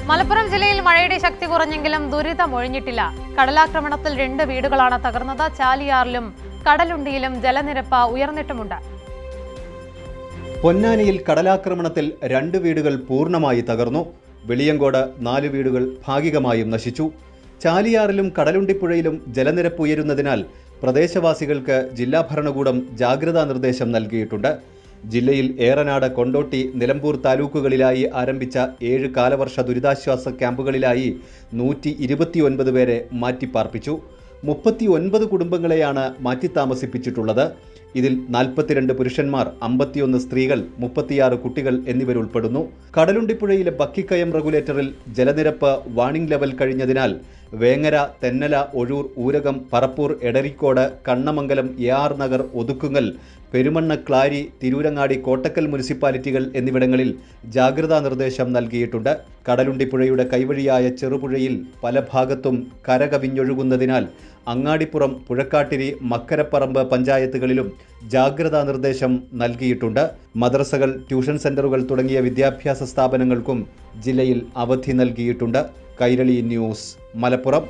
മലപ്പുറം ജില്ലയിൽ മഴയുടെ ശക്തി കുറഞ്ഞെങ്കിലും ദുരിതം ഒഴിഞ്ഞിട്ടില്ല. കടലാക്രമണത്തിൽ 2 വീടുകളാണ് തകർന്നത്. ചാലിയാറിലും കടലുണ്ടിയിലും ജലനിരപ്പ് ഉയർന്നിട്ടുമുണ്ട്. പൊന്നാനിയിൽ കടലാക്രമണത്തിൽ 2 വീടുകൾ പൂർണ്ണമായി തകർന്നു. വെളിയങ്കോട് 4 വീടുകൾ ഭാഗികമായും നശിച്ചു. ചാലിയാറിലും കടലുണ്ടിപ്പുഴയിലും ജലനിരപ്പ് ഉയരുന്നതിനാൽ പ്രദേശവാസികൾക്ക് ജില്ലാ ഭരണകൂടം ജാഗ്രതാ നിർദ്ദേശം നൽകിയിട്ടുണ്ട്. ജില്ലയിൽ ഏറനാട്, കൊണ്ടോട്ടി, നിലമ്പൂർ താലൂക്കുകളിലായി ആരംഭിച്ച 7 കാലവർഷ ദുരിതാശ്വാസ ക്യാമ്പുകളിലായി 129 പേരെ മാറ്റിപ്പാർപ്പിച്ചു. 39 കുടുംബങ്ങളെയാണ് മാറ്റിത്താമസിപ്പിച്ചിട്ടുള്ളത്. ഇതിൽ 42 പുരുഷന്മാർ, 51 സ്ത്രീകൾ, 36 കുട്ടികൾ എന്നിവരുൾപ്പെടുന്നു. കടലുണ്ടിപ്പുഴയിലെ ബക്കിക്കയം റെഗുലേറ്ററിൽ ജലനിരപ്പ് വാണിംഗ് ലെവൽ കഴിഞ്ഞതിനാൽ വേങ്ങര, തെന്നല, ഒഴൂർ, ഊരകം, പറപ്പൂർ, എടരിക്കോട്, കണ്ണമംഗലം, AR നഗർ, ഒതുക്കുങ്ങൽ, പെരുമണ്ണ, ക്ലാരി, തിരൂരങ്ങാടി, കോട്ടക്കൽ മുനിസിപ്പാലിറ്റികൾ എന്നിവിടങ്ങളിൽ ജാഗ്രതാ നിർദ്ദേശം നൽകിയിട്ടുണ്ട്. കടലുണ്ടിപ്പുഴയുടെ കൈവഴിയായ ചെറുപുഴയിൽ പല ഭാഗത്തും കരകവിഞ്ഞൊഴുകുന്നതിനാൽ അങ്ങാടിപ്പുറം, പുഴക്കാട്ടിരി, മക്കരപ്പറമ്പ് പഞ്ചായത്തുകളിലും ജാഗ്രതാ നിർദ്ദേശം നൽകിയിട്ടുണ്ട്. മദ്രസകൾ, ട്യൂഷൻ സെന്ററുകൾ തുടങ്ങിയ വിദ്യാഭ്യാസ സ്ഥാപനങ്ങൾക്കും ജില്ലയിൽ അവധി നൽകിയിട്ടുണ്ട്. കൈരളി ന്യൂസ്, മലപ്പുറം.